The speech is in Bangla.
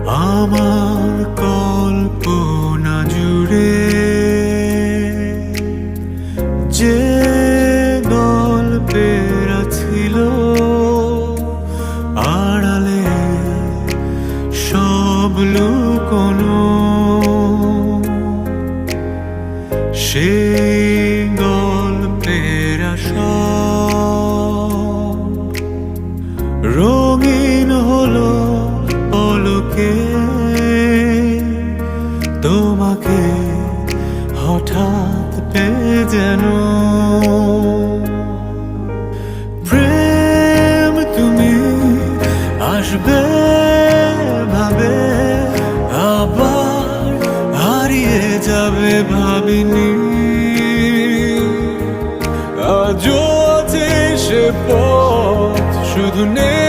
আমার কল্পনা জুড়ে যে গল্পের ছিল আড়ালে সব লুকোনো, সেই গল্পের সব রঙিন হলো পলকে তোমাকে হঠাৎ পেয়ে যেন। প্রেম তুমি আসবে ভাবে আবার হারিয়ে যাবে ভাবিনি, আজও আছে সে পথ শুধু নেই